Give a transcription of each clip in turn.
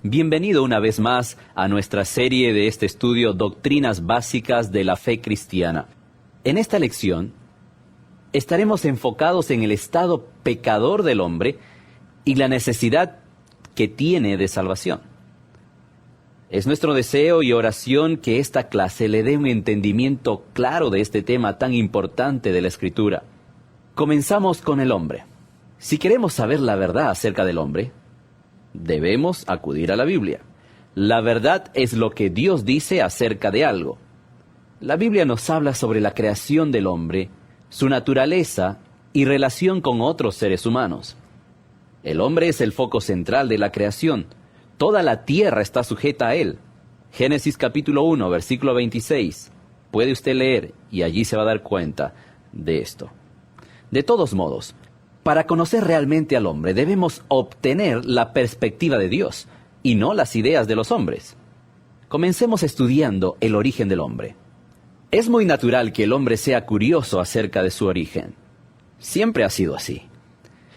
Bienvenido una vez más a nuestra serie de este estudio Doctrinas Básicas de la Fe Cristiana. En esta lección estaremos enfocados en el estado pecador del hombre y la necesidad que tiene de salvación. Es nuestro deseo y oración que esta clase le dé un entendimiento claro de este tema tan importante de la Escritura. Comenzamos con el hombre. Si queremos saber la verdad acerca del hombre, debemos acudir a la Biblia. La verdad es lo que Dios dice acerca de algo. La Biblia nos habla sobre la creación del hombre, su naturaleza y relación con otros seres humanos. El hombre es el foco central de la creación. Toda la tierra está sujeta a él. Génesis capítulo 1, versículo 26. Puede usted leer y allí se va a dar cuenta de esto. De todos modos, para conocer realmente al hombre debemos obtener la perspectiva de Dios y no las ideas de los hombres. Comencemos estudiando el origen del hombre. Es muy natural que el hombre sea curioso acerca de su origen. Siempre ha sido así.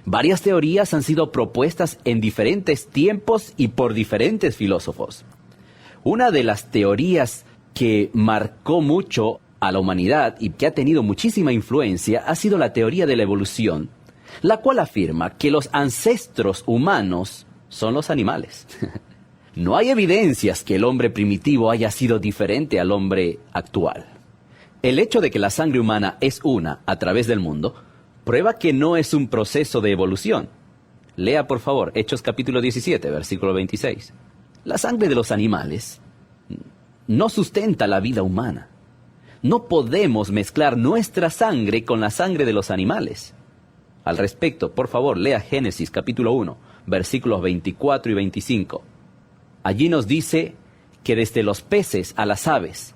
Varias teorías han sido propuestas en diferentes tiempos y por diferentes filósofos. Una de las teorías que marcó mucho a la humanidad y que ha tenido muchísima influencia ha sido la teoría de la evolución, la cual afirma que los ancestros humanos son los animales. No hay evidencias que el hombre primitivo haya sido diferente al hombre actual. El hecho de que la sangre humana es una a través del mundo prueba que no es un proceso de evolución. Lea por favor Hechos capítulo 17, versículo 26. La sangre de los animales no sustenta la vida humana. No podemos mezclar nuestra sangre con la sangre de los animales. Al respecto, por favor, lea Génesis capítulo 1, versículos 24 y 25. Allí nos dice que desde los peces a las aves,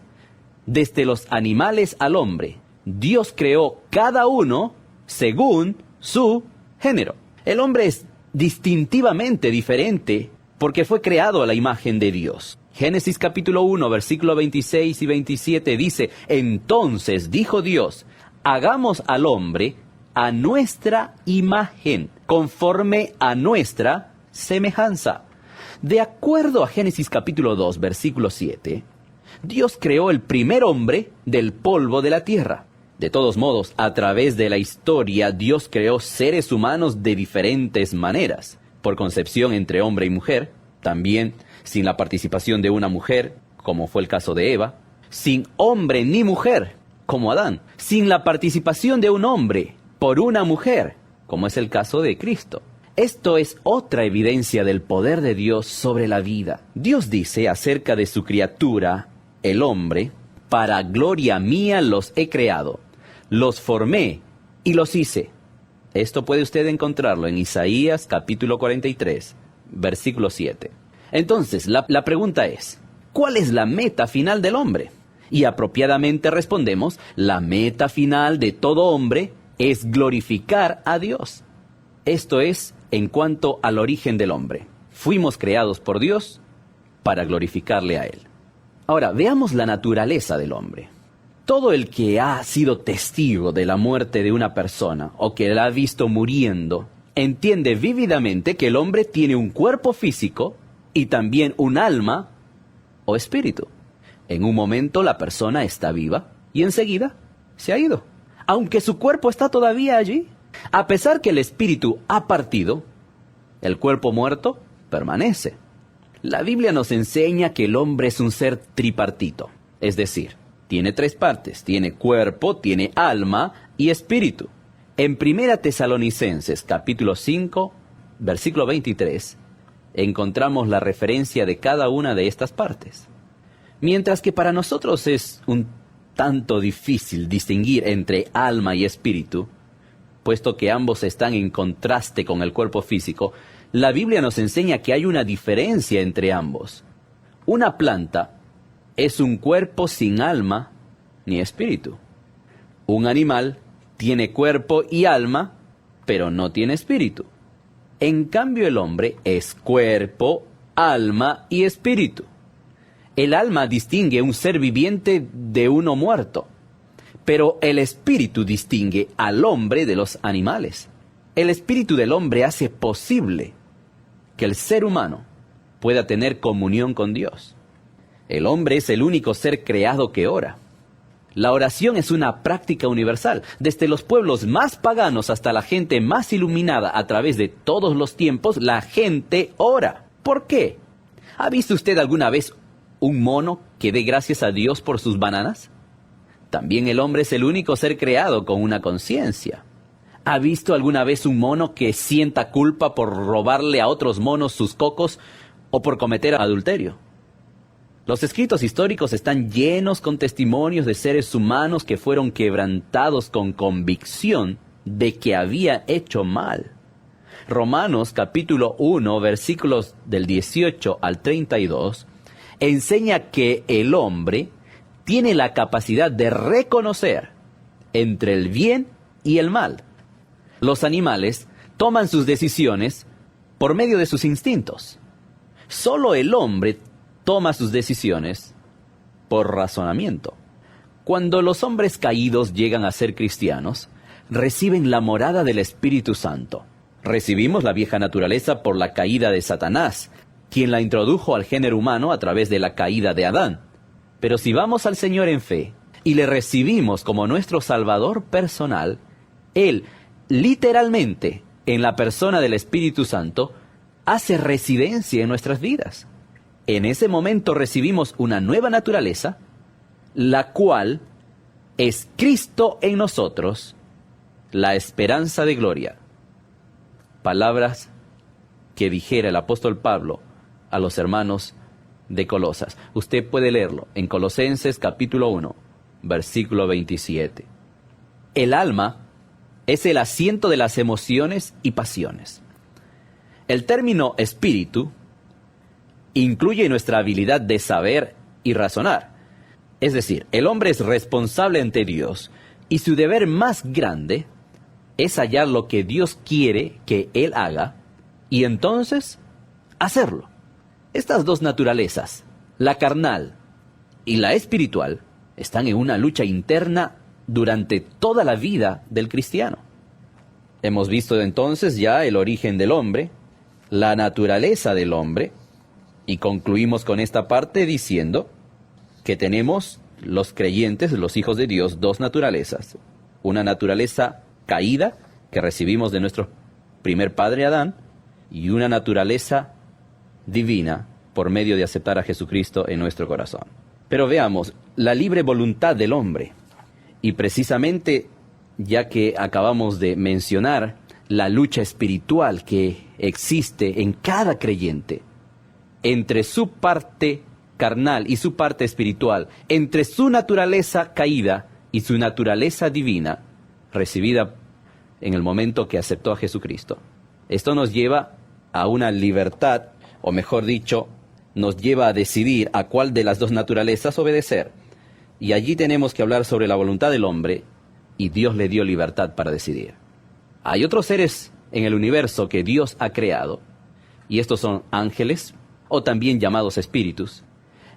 desde los animales al hombre, Dios creó cada uno según su género. El hombre es distintivamente diferente porque fue creado a la imagen de Dios. Génesis capítulo 1, versículos 26 y 27 dice: Entonces dijo Dios, hagamos al hombre a nuestra imagen, conforme a nuestra semejanza. De acuerdo a Génesis capítulo 2, versículo 7, Dios creó el primer hombre del polvo de la tierra. De todos modos, a través de la historia, Dios creó seres humanos de diferentes maneras, por concepción entre hombre y mujer, también sin la participación de una mujer, como fue el caso de Eva, sin hombre ni mujer, como Adán, sin la participación de un hombre por una mujer, como es el caso de Cristo. Esto es otra evidencia del poder de Dios sobre la vida. Dios dice acerca de su criatura, el hombre: para gloria mía los he creado, los formé y los hice. Esto puede usted encontrarlo en Isaías capítulo 43, versículo 7. Entonces, la pregunta es, ¿cuál es la meta final del hombre? Y apropiadamente respondemos, la meta final de todo hombre es glorificar a Dios. Esto es en cuanto al origen del hombre. Fuimos creados por Dios para glorificarle a Él. Ahora, veamos la naturaleza del hombre. Todo el que ha sido testigo de la muerte de una persona o que la ha visto muriendo, entiende vívidamente que el hombre tiene un cuerpo físico y también un alma o espíritu. En un momento la persona está viva y enseguida se ha ido, aunque su cuerpo está todavía allí. A pesar que el espíritu ha partido, el cuerpo muerto permanece. La Biblia nos enseña que el hombre es un ser tripartito, es decir, tiene tres partes: tiene cuerpo, tiene alma y espíritu. En 1 Tesalonicenses capítulo 5, versículo 23, encontramos la referencia de cada una de estas partes. Mientras que para nosotros es un tanto difícil distinguir entre alma y espíritu, puesto que ambos están en contraste con el cuerpo físico, la Biblia nos enseña que hay una diferencia entre ambos. Una planta es un cuerpo sin alma ni espíritu. Un animal tiene cuerpo y alma, pero no tiene espíritu. En cambio, el hombre es cuerpo, alma y espíritu. El alma distingue un ser viviente de uno muerto, pero el espíritu distingue al hombre de los animales. El espíritu del hombre hace posible que el ser humano pueda tener comunión con Dios. El hombre es el único ser creado que ora. La oración es una práctica universal. Desde los pueblos más paganos hasta la gente más iluminada a través de todos los tiempos, la gente ora. ¿Por qué? ¿Ha visto usted alguna vez un mono que dé gracias a Dios por sus bananas? También el hombre es el único ser creado con una conciencia. ¿Ha visto alguna vez un mono que sienta culpa por robarle a otros monos sus cocos o por cometer adulterio? Los escritos históricos están llenos con testimonios de seres humanos que fueron quebrantados con convicción de que había hecho mal. Romanos capítulo 1, versículos del 18 al 32, enseña que el hombre tiene la capacidad de reconocer entre el bien y el mal. Los animales toman sus decisiones por medio de sus instintos. Solo el hombre toma sus decisiones por razonamiento. Cuando los hombres caídos llegan a ser cristianos, reciben la morada del Espíritu Santo. Recibimos la vieja naturaleza por la caída de Satanás, quien la introdujo al género humano a través de la caída de Adán. Pero si vamos al Señor en fe y le recibimos como nuestro Salvador personal, Él, literalmente, en la persona del Espíritu Santo, hace residencia en nuestras vidas. En ese momento recibimos una nueva naturaleza, la cual es Cristo en nosotros, la esperanza de gloria. Palabras que dijera el apóstol Pablo a los hermanos de Colosas. Usted puede leerlo en Colosenses capítulo 1, versículo 27. El alma es el asiento de las emociones y pasiones. El término espíritu incluye nuestra habilidad de saber y razonar. Es decir, el hombre es responsable ante Dios y su deber más grande es hallar lo que Dios quiere que él haga y entonces hacerlo. Estas dos naturalezas, la carnal y la espiritual, están en una lucha interna durante toda la vida del cristiano. Hemos visto entonces ya el origen del hombre, la naturaleza del hombre, y concluimos con esta parte diciendo que tenemos los creyentes, los hijos de Dios, dos naturalezas. Una naturaleza caída que recibimos de nuestro primer padre Adán y una naturaleza divina por medio de aceptar a Jesucristo en nuestro corazón. Pero veamos, la libre voluntad del hombre. Y precisamente, ya que acabamos de mencionar la lucha espiritual que existe en cada creyente, entre su parte carnal y su parte espiritual, entre su naturaleza caída y su naturaleza divina, recibida en el momento que aceptó a Jesucristo. Esto nos lleva a una libertad, o mejor dicho, nos lleva a decidir a cuál de las dos naturalezas obedecer. Y allí tenemos que hablar sobre la voluntad del hombre, y Dios le dio libertad para decidir. Hay otros seres en el universo que Dios ha creado, y estos son ángeles, o también llamados espíritus.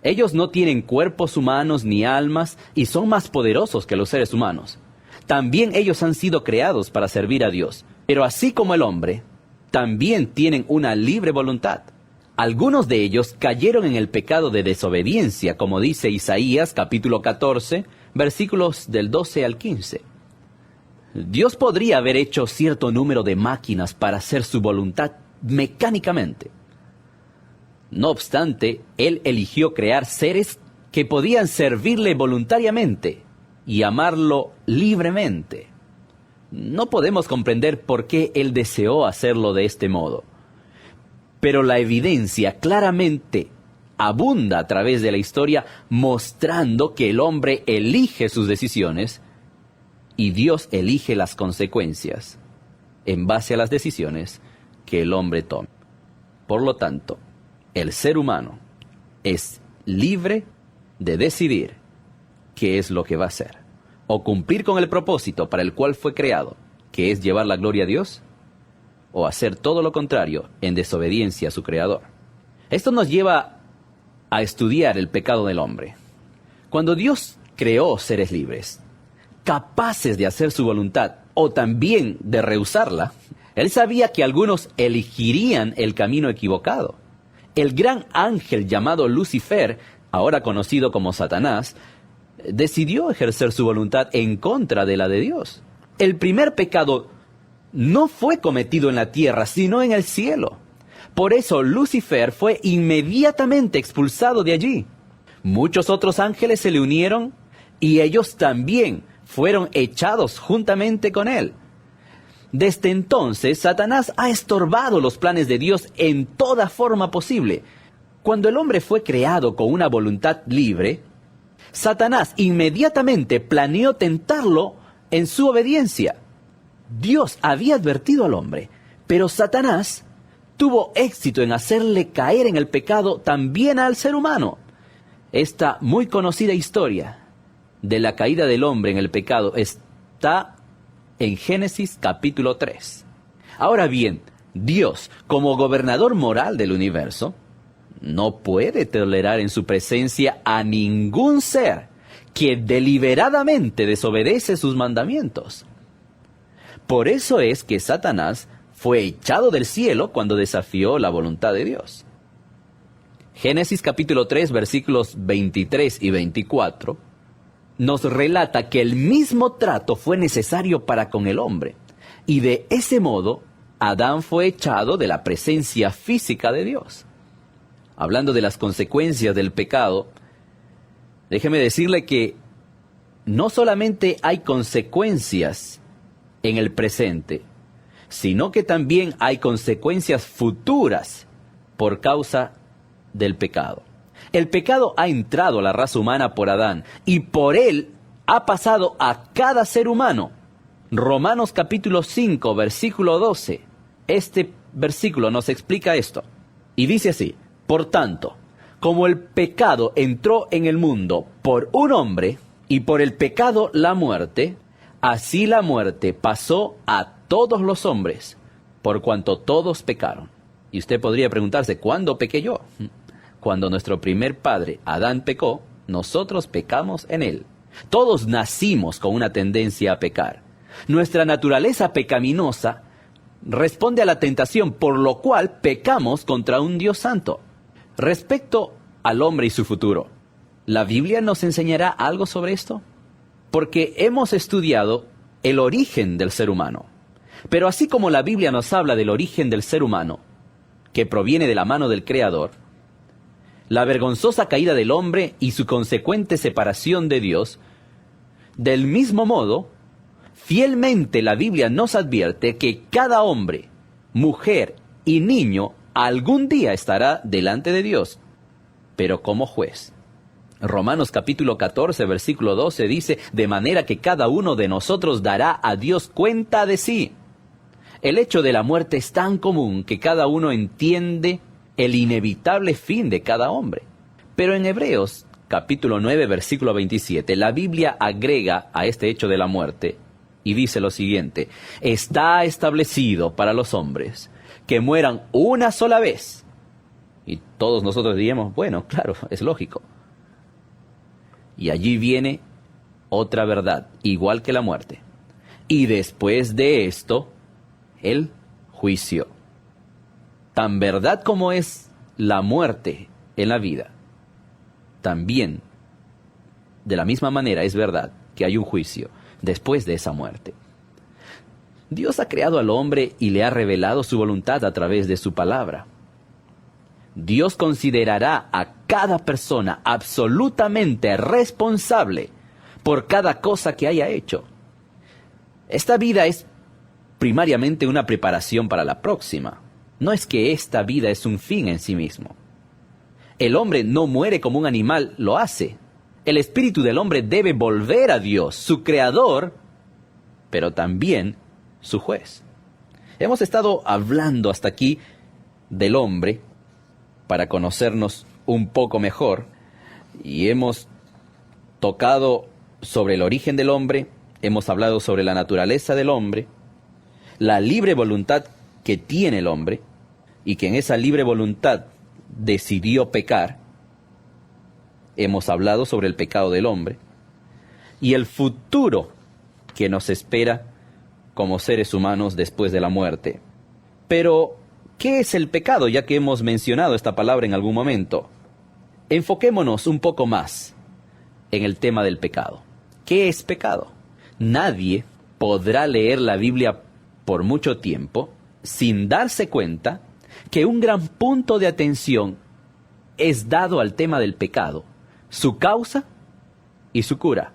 Ellos no tienen cuerpos humanos ni almas y son más poderosos que los seres humanos. También ellos han sido creados para servir a Dios. Pero así como el hombre, también tienen una libre voluntad. Algunos de ellos cayeron en el pecado de desobediencia, como dice Isaías capítulo 14, versículos del 12 al 15. Dios podría haber hecho cierto número de máquinas para hacer su voluntad mecánicamente. No obstante, Él eligió crear seres que podían servirle voluntariamente y amarlo libremente. No podemos comprender por qué Él deseó hacerlo de este modo. Pero la evidencia claramente abunda a través de la historia, mostrando que el hombre elige sus decisiones y Dios elige las consecuencias en base a las decisiones que el hombre toma. Por lo tanto, el ser humano es libre de decidir qué es lo que va a hacer, o cumplir con el propósito para el cual fue creado, que es llevar la gloria a Dios, o hacer todo lo contrario en desobediencia a su Creador. Esto nos lleva a estudiar el pecado del hombre. Cuando Dios creó seres libres, capaces de hacer su voluntad, o también de rehusarla, Él sabía que algunos elegirían el camino equivocado. El gran ángel llamado Lucifer, ahora conocido como Satanás, decidió ejercer su voluntad en contra de la de Dios. El primer pecado no fue cometido en la tierra, sino en el cielo. Por eso Lucifer fue inmediatamente expulsado de allí. Muchos otros ángeles se le unieron y ellos también fueron echados juntamente con él. Desde entonces, Satanás ha estorbado los planes de Dios en toda forma posible. Cuando el hombre fue creado con una voluntad libre, Satanás inmediatamente planeó tentarlo en su obediencia. Dios había advertido al hombre, pero Satanás tuvo éxito en hacerle caer en el pecado también al ser humano. Esta muy conocida historia de la caída del hombre en el pecado está en Génesis capítulo 3. Ahora bien, Dios, como gobernador moral del universo, no puede tolerar en su presencia a ningún ser que deliberadamente desobedece sus mandamientos. Por eso es que Satanás fue echado del cielo cuando desafió la voluntad de Dios. Génesis capítulo 3, versículos 23 y 24, nos relata que el mismo trato fue necesario para con el hombre, y de ese modo Adán fue echado de la presencia física de Dios. Hablando de las consecuencias del pecado, déjeme decirle que no solamente hay consecuencias en el presente, sino que también hay consecuencias futuras por causa del pecado. El pecado ha entrado a la raza humana por Adán y por él ha pasado a cada ser humano. Romanos capítulo 5, versículo 12. Este versículo nos explica esto. Y dice así: por tanto, como el pecado entró en el mundo por un hombre, y por el pecado la muerte, así la muerte pasó a todos los hombres, por cuanto todos pecaron. Y usted podría preguntarse, ¿cuándo pequé yo? Cuando nuestro primer padre, Adán, pecó, nosotros pecamos en él. Todos nacimos con una tendencia a pecar. Nuestra naturaleza pecaminosa responde a la tentación, por lo cual pecamos contra un Dios santo. Respecto al hombre y su futuro, ¿la Biblia nos enseñará algo sobre esto? Porque hemos estudiado el origen del ser humano. Pero así como la Biblia nos habla del origen del ser humano, que proviene de la mano del Creador, la vergonzosa caída del hombre y su consecuente separación de Dios, del mismo modo, fielmente la Biblia nos advierte que cada hombre, mujer y niño algún día estará delante de Dios, pero como juez. Romanos capítulo 14, versículo 12 dice, de manera que cada uno de nosotros dará a Dios cuenta de sí. El hecho de la muerte es tan común que cada uno entiende el inevitable fin de cada hombre. Pero en Hebreos capítulo 9, versículo 27, la Biblia agrega a este hecho de la muerte y dice lo siguiente: está establecido para los hombres que mueran una sola vez. Y todos nosotros diríamos, bueno, claro, es lógico. Y allí viene otra verdad, igual que la muerte. Y después de esto, el juicio. Tan verdad como es la muerte en la vida, también, de la misma manera, es verdad que hay un juicio después de esa muerte. Dios ha creado al hombre y le ha revelado su voluntad a través de su palabra. Dios considerará a cada persona absolutamente responsable por cada cosa que haya hecho. Esta vida es primariamente una preparación para la próxima. No es que esta vida es un fin en sí mismo. El hombre no muere como un animal lo hace. El espíritu del hombre debe volver a Dios, su creador, pero también su juez. Hemos estado hablando hasta aquí del hombre para conocernos un poco mejor y hemos tocado sobre el origen del hombre, hemos hablado sobre la naturaleza del hombre, la libre voluntad que tiene el hombre y que en esa libre voluntad decidió pecar. Hemos hablado sobre el pecado del hombre y el futuro que nos espera como seres humanos después de la muerte. Pero, ¿Qué es el pecado? Ya que hemos mencionado esta palabra en algún momento. Enfoquémonos un poco más en el tema del pecado. ¿Qué es pecado? Nadie podrá leer la Biblia por mucho tiempo sin darse cuenta que un gran punto de atención es dado al tema del pecado, su causa y su cura.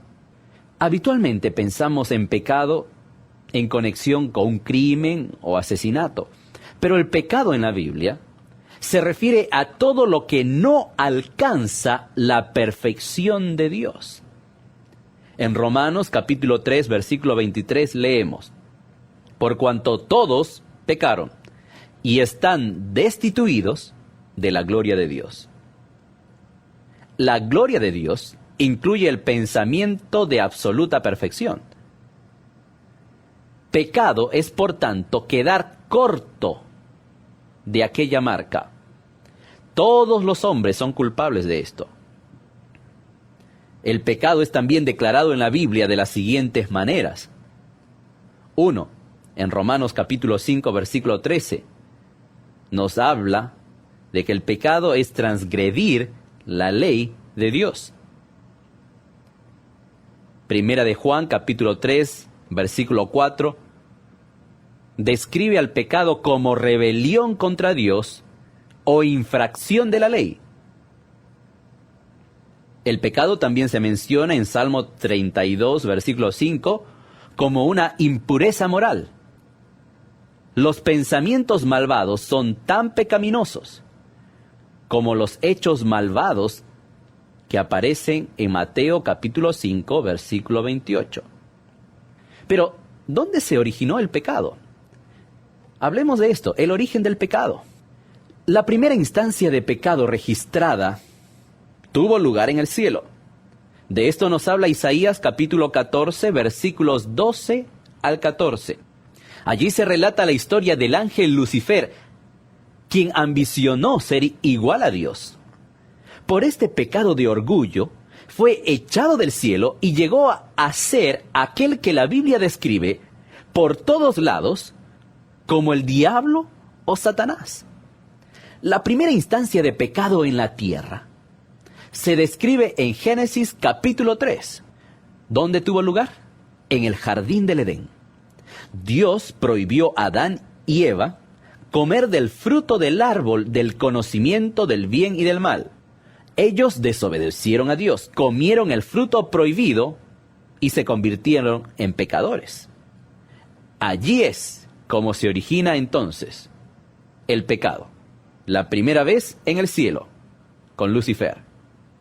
Habitualmente pensamos en pecado en conexión con un crimen o asesinato, pero el pecado en la Biblia se refiere a todo lo que no alcanza la perfección de Dios. En Romanos capítulo 3, versículo 23 leemos: por cuanto todos pecaron y están destituidos de la gloria de Dios. La gloria de Dios incluye el pensamiento de absoluta perfección. Pecado es, por tanto, quedar corto de aquella marca. Todos los hombres son culpables de esto. El pecado es también declarado en la Biblia de las siguientes maneras. 1. En Romanos capítulo 5, versículo 13, nos habla de que el pecado es transgredir la ley de Dios. Primera de Juan capítulo 3, versículo 4, describe al pecado como rebelión contra Dios o infracción de la ley. El pecado también se menciona en Salmo 32, versículo 5, como una impureza moral. Los pensamientos malvados son tan pecaminosos como los hechos malvados que aparecen en Mateo capítulo 5, versículo 28. Pero, ¿dónde se originó el pecado? Hablemos de esto, el origen del pecado. La primera instancia de pecado registrada tuvo lugar en el cielo. De esto nos habla Isaías capítulo 14, versículos 12 al 14. Allí se relata la historia del ángel Lucifer, quien ambicionó ser igual a Dios. Por este pecado de orgullo, fue echado del cielo y llegó a ser aquel que la Biblia describe por todos lados como el diablo o Satanás. La primera instancia de pecado en la tierra se describe en Génesis capítulo 3. ¿Dónde tuvo lugar? En el jardín del Edén. Dios prohibió a Adán y Eva comer del fruto del árbol del conocimiento del bien y del mal. Ellos desobedecieron a Dios, comieron el fruto prohibido y se convirtieron en pecadores. Allí es como se origina entonces el pecado. La primera vez en el cielo, con Lucifer,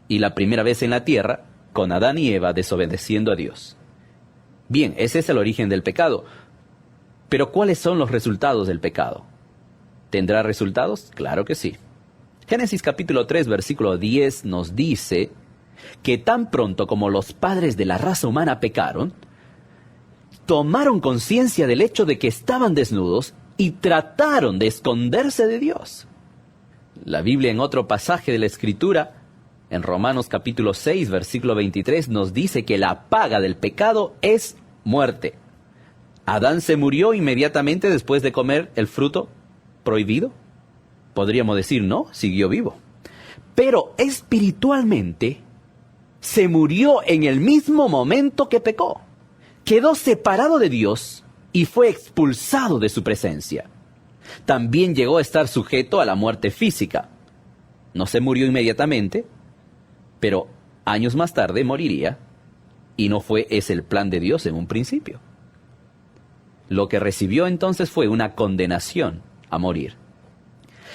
y la primera vez en la tierra, con Adán y Eva desobedeciendo a Dios. Bien, ese es el origen del pecado. Pero ¿cuáles son los resultados del pecado? ¿Tendrá resultados? Claro que sí. Génesis capítulo 3, versículo 10 nos dice que tan pronto como los padres de la raza humana pecaron, tomaron conciencia del hecho de que estaban desnudos y trataron de esconderse de Dios. La Biblia en otro pasaje de la Escritura, en Romanos capítulo 6, versículo 23, nos dice que la paga del pecado es muerte. ¿Adán se murió inmediatamente después de comer el fruto prohibido? Podríamos decir, no, siguió vivo. Pero espiritualmente se murió en el mismo momento que pecó. Quedó separado de Dios y fue expulsado de su presencia. También llegó a estar sujeto a la muerte física. No se murió inmediatamente, pero años más tarde moriría, y no fue ese el plan de Dios en un principio. Lo que recibió entonces fue una condenación a morir.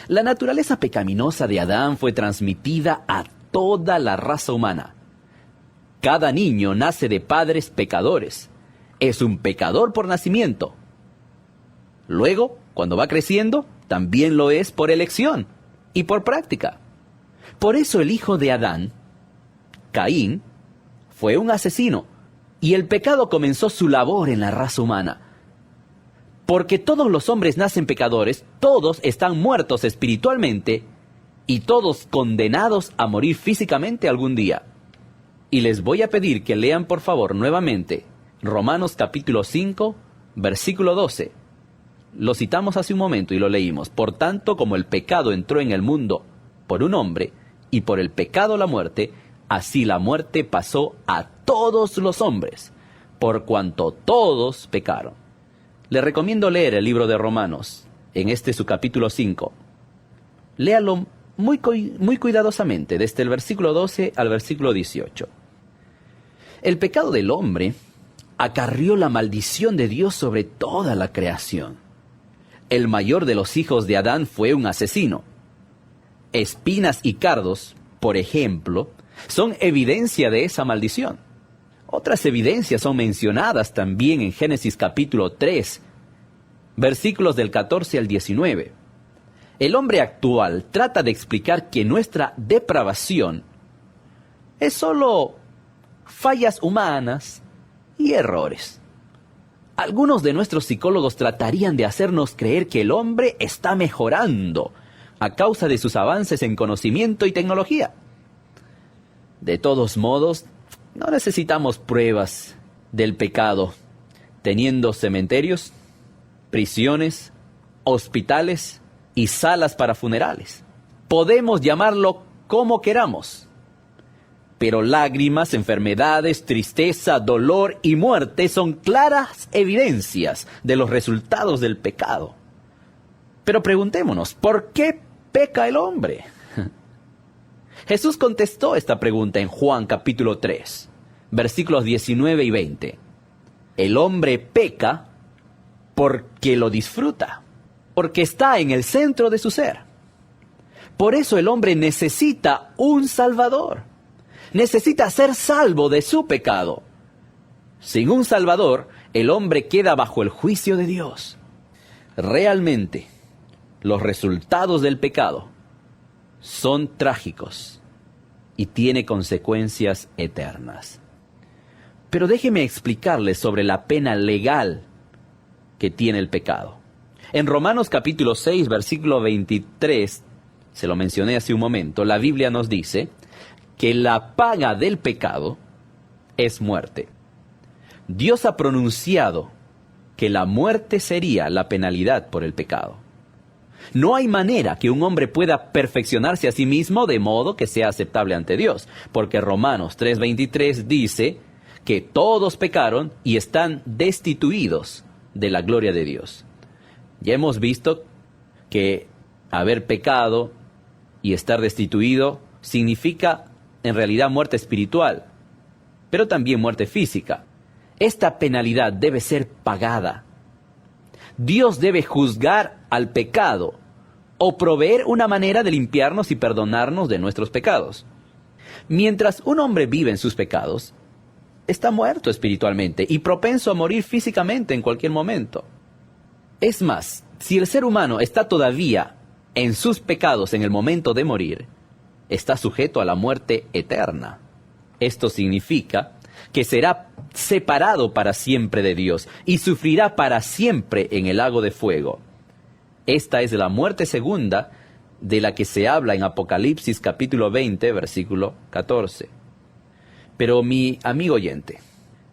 La naturaleza pecaminosa de Adán fue transmitida a toda la raza humana. Cada niño nace de padres pecadores. Es un pecador por nacimiento. Luego, cuando va creciendo, también lo es por elección y por práctica. Por eso el hijo de Adán, Caín, fue un asesino, y el pecado comenzó su labor en la raza humana. Porque todos los hombres nacen pecadores, todos están muertos espiritualmente, y todos condenados a morir físicamente algún día. Y les voy a pedir que lean por favor nuevamente Romanos capítulo 5, versículo 12. Lo citamos hace un momento y lo leímos. Por tanto, como el pecado entró en el mundo por un hombre, y por el pecado la muerte, así la muerte pasó a todos los hombres, por cuanto todos pecaron. Le recomiendo leer el libro de Romanos, en su capítulo 5. Léalo muy cuidadosamente, desde el versículo 12 al versículo 18. El pecado del hombre acarrió la maldición de Dios sobre toda la creación. El mayor de los hijos de Adán fue un asesino. Espinas y cardos, por ejemplo, son evidencia de esa maldición. Otras evidencias son mencionadas también en Génesis capítulo 3, versículos del 14 al 19. El hombre actual trata de explicar que nuestra depravación es solo fallas humanas y errores. Algunos de nuestros psicólogos tratarían de hacernos creer que el hombre está mejorando a causa de sus avances en conocimiento y tecnología. De todos modos, no necesitamos pruebas del pecado, teniendo cementerios, prisiones, hospitales y salas para funerales. Podemos llamarlo como queramos, pero lágrimas, enfermedades, tristeza, dolor y muerte son claras evidencias de los resultados del pecado. Pero preguntémonos, ¿por qué peca el hombre? Jesús contestó esta pregunta en Juan capítulo 3, versículos 19 y 20. El hombre peca porque lo disfruta, porque está en el centro de su ser. Por eso el hombre necesita un Salvador. Necesita ser salvo de su pecado. Sin un Salvador, el hombre queda bajo el juicio de Dios. Realmente, los resultados del pecado son trágicos y tiene consecuencias eternas. Pero déjeme explicarles sobre la pena legal que tiene el pecado. En Romanos capítulo 6, versículo 23, se lo mencioné hace un momento, la Biblia nos dice que la paga del pecado es muerte. Dios ha pronunciado que la muerte sería la penalidad por el pecado. No hay manera que un hombre pueda perfeccionarse a sí mismo de modo que sea aceptable ante Dios, porque Romanos 3:23 dice que todos pecaron y están destituidos de la gloria de Dios. Ya hemos visto que haber pecado y estar destituido significa en realidad muerte espiritual, pero también muerte física. Esta penalidad debe ser pagada. Dios debe juzgar al pecado o proveer una manera de limpiarnos y perdonarnos de nuestros pecados. Mientras un hombre vive en sus pecados, está muerto espiritualmente y propenso a morir físicamente en cualquier momento. Es más, si el ser humano está todavía en sus pecados en el momento de morir, está sujeto a la muerte eterna. Esto significa que será separado para siempre de Dios y sufrirá para siempre en el lago de fuego. Esta es la muerte segunda de la que se habla en Apocalipsis capítulo 20, versículo 14. Pero mi amigo oyente,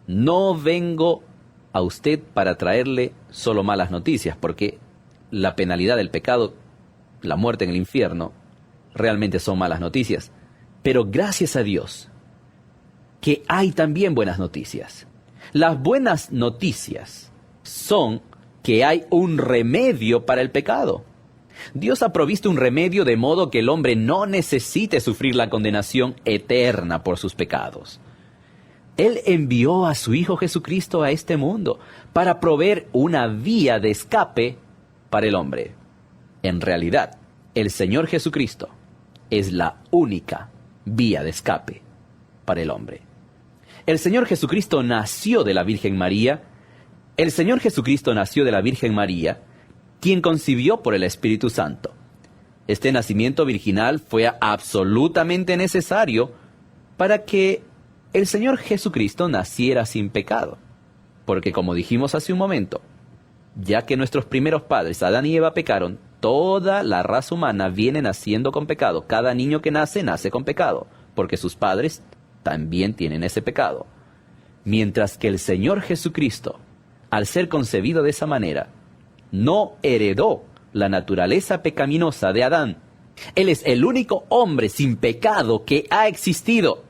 no vengo a usted para traerle solo malas noticias, porque la penalidad del pecado, la muerte en el infierno, realmente son malas noticias. Pero gracias a Dios que hay también buenas noticias. Las buenas noticias son que hay un remedio para el pecado. Dios ha provisto un remedio de modo que el hombre no necesite sufrir la condenación eterna por sus pecados. Él envió a su Hijo Jesucristo a este mundo para proveer una vía de escape para el hombre. En realidad, el Señor Jesucristo es la única vía de escape para el hombre. El Señor Jesucristo nació de la Virgen María. El Señor Jesucristo nació de la Virgen María, quien concibió por el Espíritu Santo. Este nacimiento virginal fue absolutamente necesario para que el Señor Jesucristo naciera sin pecado. Porque como dijimos hace un momento, ya que nuestros primeros padres, Adán y Eva, pecaron, toda la raza humana viene naciendo con pecado. Cada niño que nace, nace con pecado, porque sus padres también tienen ese pecado. Mientras que el Señor Jesucristo, al ser concebido de esa manera, no heredó la naturaleza pecaminosa de Adán. Él es el único hombre sin pecado que ha existido.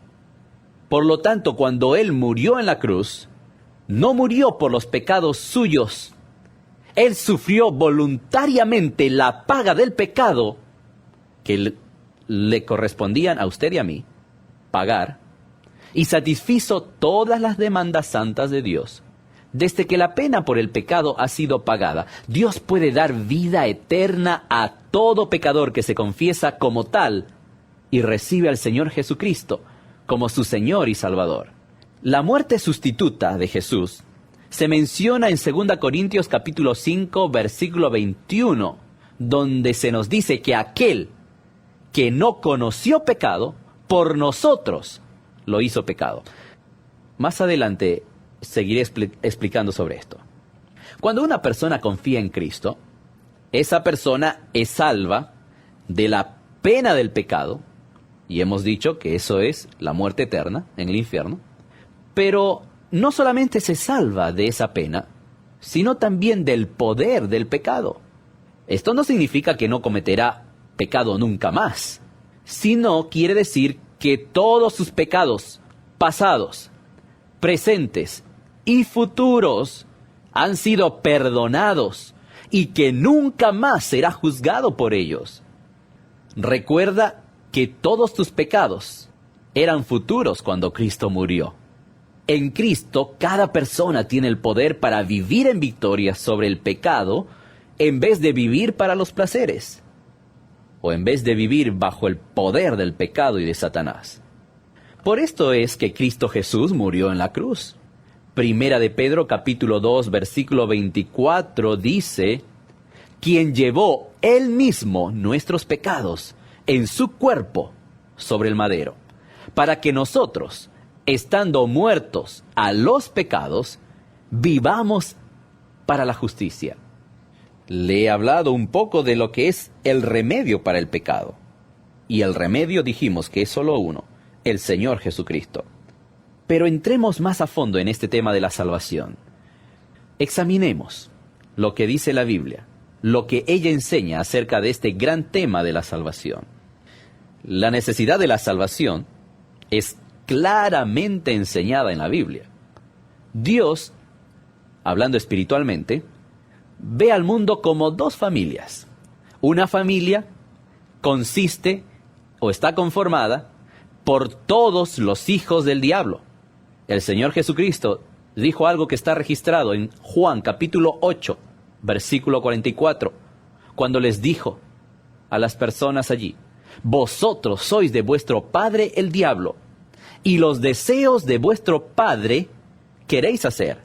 Por lo tanto, cuando Él murió en la cruz, no murió por los pecados suyos. Él sufrió voluntariamente la paga del pecado que le correspondían a usted y a mí pagar, y satisfizo todas las demandas santas de Dios. Desde que la pena por el pecado ha sido pagada, Dios puede dar vida eterna a todo pecador que se confiesa como tal y recibe al Señor Jesucristo como su Señor y Salvador. La muerte sustituta de Jesús se menciona en 2 Corintios capítulo 5, versículo 21, donde se nos dice que aquel que no conoció pecado, por nosotros lo hizo pecado. Más adelante seguiré explicando sobre esto. Cuando una persona confía en Cristo, esa persona es salva de la pena del pecado, y hemos dicho que eso es la muerte eterna en el infierno, pero no solamente se salva de esa pena, sino también del poder del pecado. Esto no significa que no cometerá pecado nunca más, sino quiere decir que todos sus pecados pasados, presentes y futuros han sido perdonados y que nunca más será juzgado por ellos. Recuerda que todos tus pecados eran futuros cuando Cristo murió. En Cristo, cada persona tiene el poder para vivir en victoria sobre el pecado en vez de vivir para los placeres, o en vez de vivir bajo el poder del pecado y de Satanás. Por esto es que Cristo Jesús murió en la cruz. Primera de Pedro capítulo 2 versículo 24 dice: quien llevó él mismo nuestros pecados en su cuerpo sobre el madero, para que nosotros, estando muertos a los pecados, vivamos para la justicia. Le he hablado un poco de lo que es el remedio para el pecado. Y el remedio dijimos que es solo uno, el Señor Jesucristo. Pero entremos más a fondo en este tema de la salvación. Examinemos lo que dice la Biblia, lo que ella enseña acerca de este gran tema de la salvación. La necesidad de la salvación es claramente enseñada en la Biblia. Dios, hablando espiritualmente, ve al mundo como dos familias. Una familia consiste o está conformada por todos los hijos del diablo. El Señor Jesucristo dijo algo que está registrado en Juan capítulo 8, versículo 44, cuando les dijo a las personas allí: vosotros sois de vuestro padre el diablo, y los deseos de vuestro padre queréis hacer.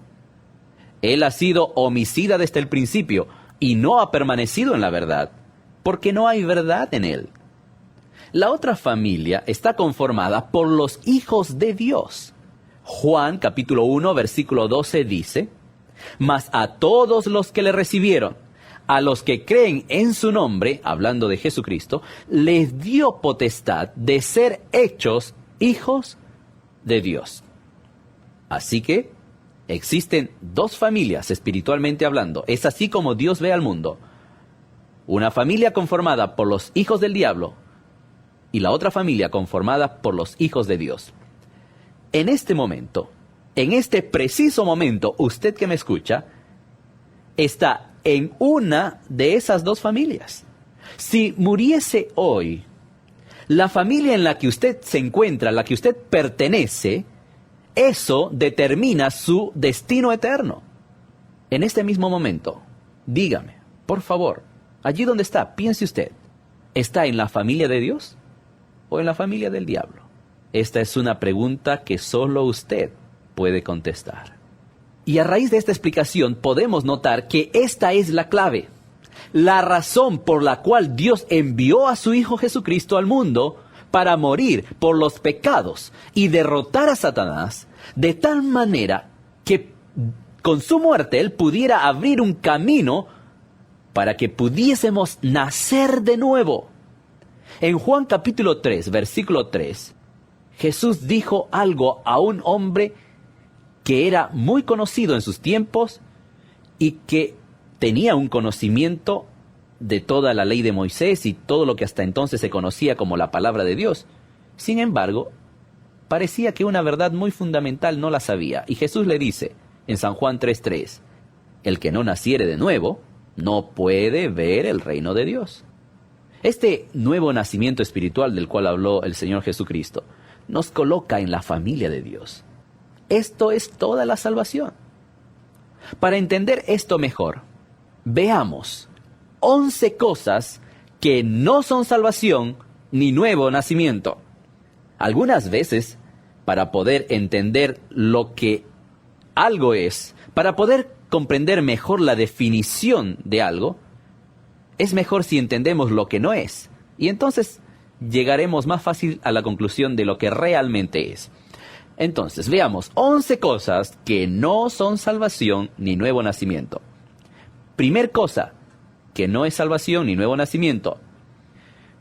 Él ha sido homicida desde el principio y no ha permanecido en la verdad, porque no hay verdad en él. La otra familia está conformada por los hijos de Dios. Juan capítulo 1 versículo 12 dice: mas a todos los que le recibieron, a los que creen en su nombre, hablando de Jesucristo, les dio potestad de ser hechos hijos de Dios. Así que existen dos familias espiritualmente hablando. Es así como Dios ve al mundo. Una familia conformada por los hijos del diablo y la otra familia conformada por los hijos de Dios. En este momento, en este preciso momento, usted que me escucha, está en una de esas dos familias. Si muriese hoy, la familia en la que usted se encuentra, a la que usted pertenece, eso determina su destino eterno. En este mismo momento, dígame, por favor, allí donde está, piense usted, ¿está en la familia de Dios o en la familia del diablo? Esta es una pregunta que solo usted puede contestar. Y a raíz de esta explicación podemos notar que esta es la clave, la razón por la cual Dios envió a su Hijo Jesucristo al mundo para morir por los pecados y derrotar a Satanás, de tal manera que con su muerte Él pudiera abrir un camino para que pudiésemos nacer de nuevo. En Juan capítulo 3, versículo 3, Jesús dijo algo a un hombre que era muy conocido en sus tiempos y que tenía un conocimiento de toda la ley de Moisés y todo lo que hasta entonces se conocía como la palabra de Dios. Sin embargo, parecía que una verdad muy fundamental no la sabía. Y Jesús le dice en San Juan 3:3, el que no naciere de nuevo, no puede ver el reino de Dios. Este nuevo nacimiento espiritual del cual habló el Señor Jesucristo, nos coloca en la familia de Dios. Esto es toda la salvación. Para entender esto mejor, veamos 11 cosas que no son salvación ni nuevo nacimiento. Algunas veces, para poder entender lo que algo es, para poder comprender mejor la definición de algo, es mejor si entendemos lo que no es. Y entonces llegaremos más fácil a la conclusión de lo que realmente es. Entonces, veamos 11 cosas que no son salvación ni nuevo nacimiento. Primer cosa que no es salvación ni nuevo nacimiento.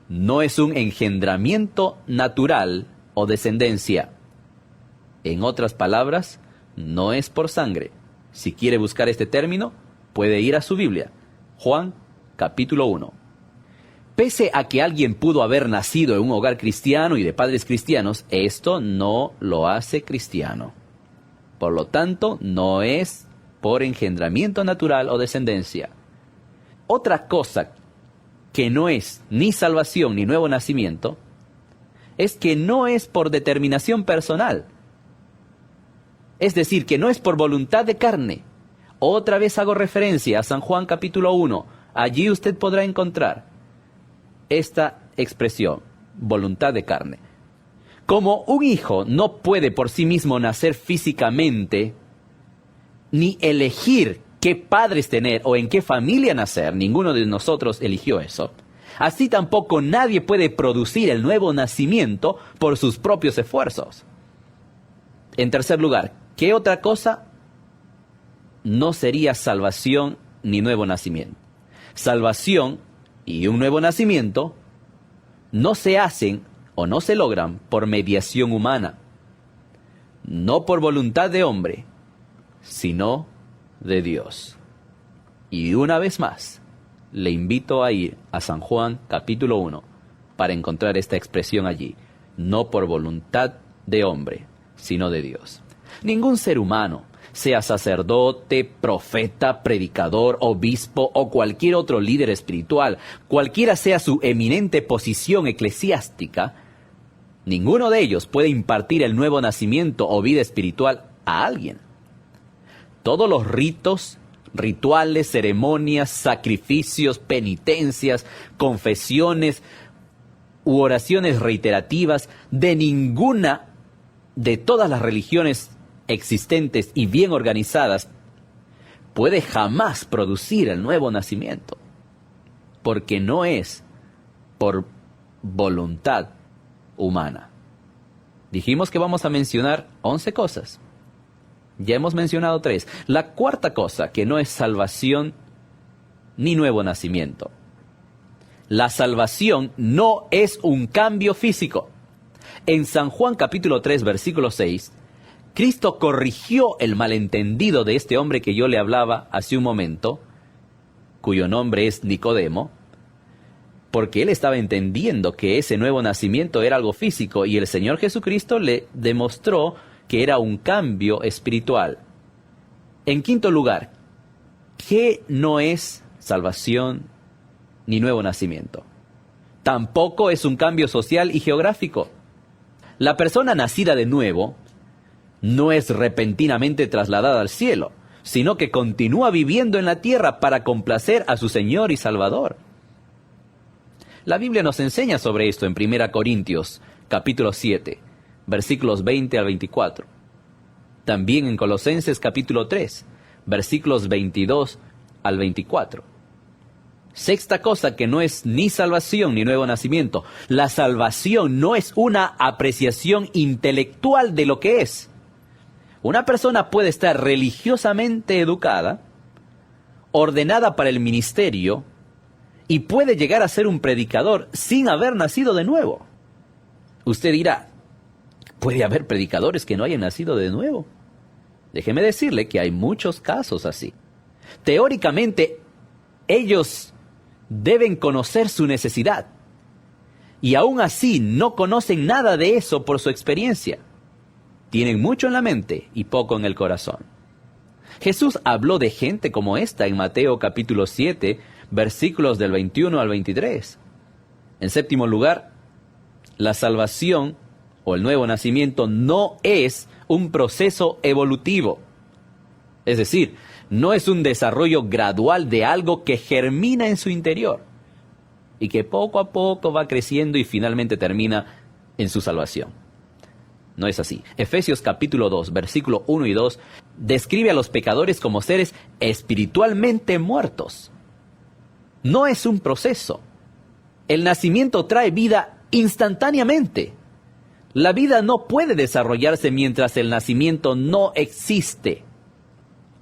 No es un engendramiento natural o descendencia. En otras palabras, no es por sangre. Si quiere buscar este término, puede ir a su Biblia. Juan, capítulo 1. Pese a que alguien pudo haber nacido en un hogar cristiano y de padres cristianos, esto no lo hace cristiano. Por lo tanto, no es por engendramiento natural o descendencia. Otra cosa que no es ni salvación ni nuevo nacimiento es que no es por determinación personal. Es decir, que no es por voluntad de carne. Otra vez hago referencia a San Juan capítulo 1. Allí usted podrá encontrar esta expresión, voluntad de carne. Como un hijo no puede por sí mismo nacer físicamente, ni elegir qué padres tener o en qué familia nacer, ninguno de nosotros eligió eso, así tampoco nadie puede producir el nuevo nacimiento por sus propios esfuerzos. En tercer lugar, ¿qué otra cosa no sería salvación ni nuevo nacimiento? Salvación y un nuevo nacimiento no se hacen o no se logran por mediación humana, no por voluntad de hombre, sino de Dios. Y una vez más, le invito a ir a San Juan capítulo 1 para encontrar esta expresión allí, no por voluntad de hombre, sino de Dios. Ningún ser humano, sea sacerdote, profeta, predicador, obispo o cualquier otro líder espiritual, cualquiera sea su eminente posición eclesiástica, ninguno de ellos puede impartir el nuevo nacimiento o vida espiritual a alguien. Todos los ritos, rituales, ceremonias, sacrificios, penitencias, confesiones u oraciones reiterativas de ninguna de todas las religiones existentes y bien organizadas, puede jamás producir el nuevo nacimiento, porque no es por voluntad humana. Dijimos que vamos a mencionar 11 cosas. Ya hemos mencionado 3. La cuarta cosa que no es salvación ni nuevo nacimiento. La salvación no es un cambio físico. En San Juan capítulo 3, versículo 6, Cristo corrigió el malentendido de este hombre que yo le hablaba hace un momento, cuyo nombre es Nicodemo, porque él estaba entendiendo que ese nuevo nacimiento era algo físico y el Señor Jesucristo le demostró que era un cambio espiritual. En quinto lugar, ¿qué no es salvación ni nuevo nacimiento? Tampoco es un cambio social y geográfico. La persona nacida de nuevo no es repentinamente trasladada al cielo, sino que continúa viviendo en la tierra para complacer a su Señor y Salvador. La Biblia nos enseña sobre esto en 1 Corintios, capítulo 7, versículos 20 al 24. También en Colosenses, capítulo 3, versículos 22 al 24. Sexta cosa que no es ni salvación ni nuevo nacimiento. La salvación no es una apreciación intelectual de lo que es. Una persona puede estar religiosamente educada, ordenada para el ministerio, y puede llegar a ser un predicador sin haber nacido de nuevo. Usted dirá, ¿puede haber predicadores que no hayan nacido de nuevo? Déjeme decirle que hay muchos casos así. Teóricamente, Ellos deben conocer su necesidad. Y aún así no conocen nada de eso por su experiencia. Tienen mucho en la mente y poco en el corazón. Jesús habló de gente como esta en Mateo capítulo 7, versículos del 21 al 23. En séptimo lugar, la salvación o el nuevo nacimiento no es un proceso evolutivo. Es decir, no es un desarrollo gradual de algo que germina en su interior y que poco a poco va creciendo y finalmente termina en su salvación. No es así. Efesios capítulo 2, versículo 1 y 2, describe a los pecadores como seres espiritualmente muertos. No es un proceso. El nacimiento trae vida instantáneamente. La vida no puede desarrollarse mientras el nacimiento no existe.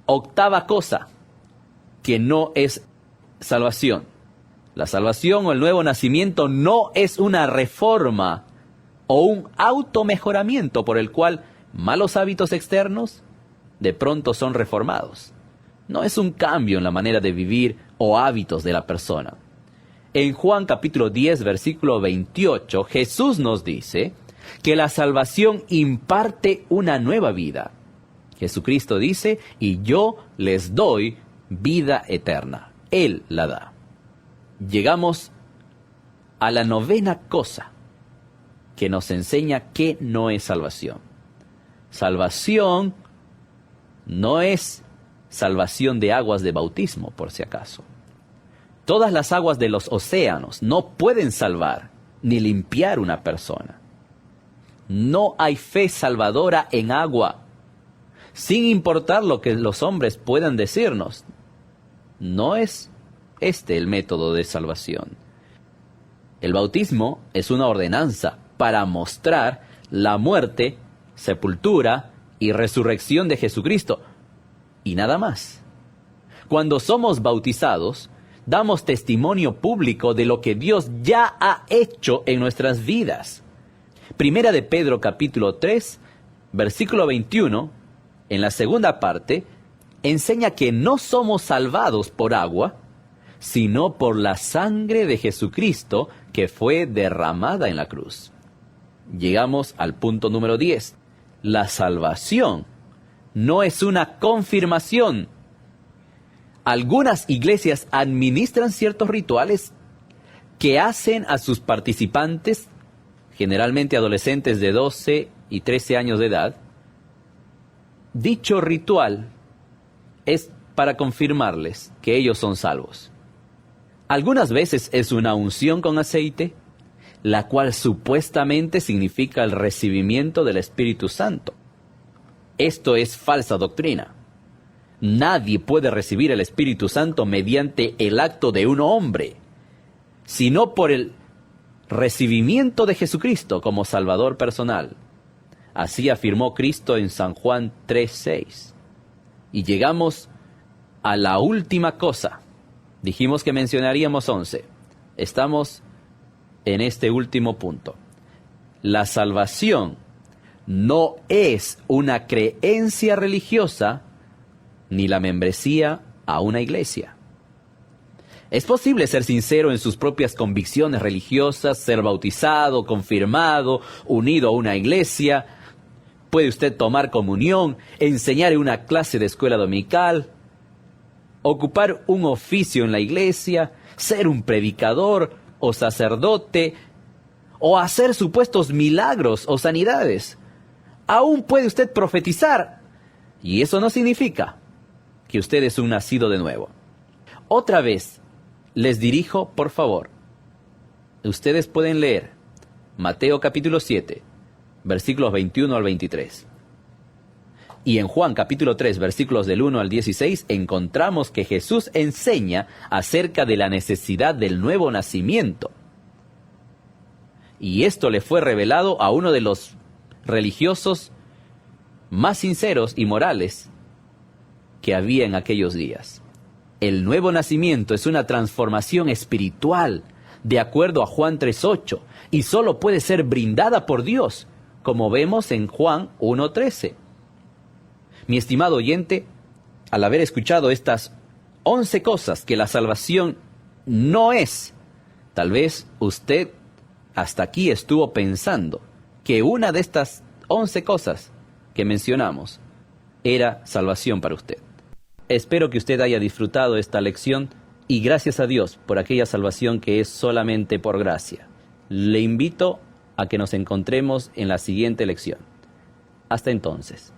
Octava cosa, que no es salvación. La salvación o el nuevo nacimiento no es una reforma o un automejoramiento por el cual malos hábitos externos de pronto son reformados. No es un cambio en la manera de vivir o hábitos de la persona. En Juan capítulo 10, versículo 28, Jesús nos dice que la salvación imparte una nueva vida. Jesucristo dice, y yo les doy vida eterna. Él la da. Llegamos a la novena cosa que nos enseña que no es salvación. Salvación no es salvación de aguas de bautismo, por si acaso. Todas las aguas de los océanos no pueden salvar ni limpiar una persona. No hay fe salvadora en agua, sin importar lo que los hombres puedan decirnos. No es este el método de salvación. El bautismo es una ordenanza para mostrar la muerte, sepultura y resurrección de Jesucristo, y nada más. Cuando somos bautizados, damos testimonio público de lo que Dios ya ha hecho en nuestras vidas. Primera de Pedro capítulo 3, versículo 21, en la segunda parte, enseña que no somos salvados por agua, sino por la sangre de Jesucristo que fue derramada en la cruz. Llegamos al punto número 10. La salvación no es una confirmación. Algunas iglesias administran ciertos rituales que hacen a sus participantes, generalmente adolescentes de 12 y 13 años de edad. Dicho ritual es para confirmarles que ellos son salvos. Algunas veces es una unción con aceite, la cual supuestamente significa el recibimiento del Espíritu Santo. Esto es falsa doctrina. Nadie puede recibir el Espíritu Santo mediante el acto de un hombre, sino por el recibimiento de Jesucristo como Salvador personal. Así afirmó Cristo en San Juan 3:6. Y llegamos a la última cosa. Dijimos que mencionaríamos 11. Estamos en este último punto. La salvación no es una creencia religiosa ni la membresía a una iglesia. Es posible ser sincero en sus propias convicciones religiosas, ser bautizado, confirmado, unido a una iglesia. Puede usted tomar comunión, enseñar en una clase de escuela dominical, ocupar un oficio en la iglesia, ser un predicador o sacerdote, o hacer supuestos milagros o sanidades. Aún puede usted profetizar, y eso no significa que usted es un nacido de nuevo. Otra vez, les dirijo, por favor, ustedes pueden leer Mateo capítulo 7, versículos 21 al 23. Y en Juan capítulo 3, versículos del 1 al 16, encontramos que Jesús enseña acerca de la necesidad del nuevo nacimiento. Y esto le fue revelado a uno de los religiosos más sinceros y morales que había en aquellos días. El nuevo nacimiento es una transformación espiritual, de acuerdo a Juan 3:8, y solo puede ser brindada por Dios, como vemos en Juan 1:13. Mi estimado oyente, al haber escuchado estas 11 cosas que la salvación no es. Tal vez usted hasta aquí estuvo pensando que una de estas 11 cosas que mencionamos era salvación para usted. Espero que usted haya disfrutado esta lección y gracias a Dios por aquella salvación que es solamente por gracia. Le invito a que nos encontremos en la siguiente lección. Hasta entonces.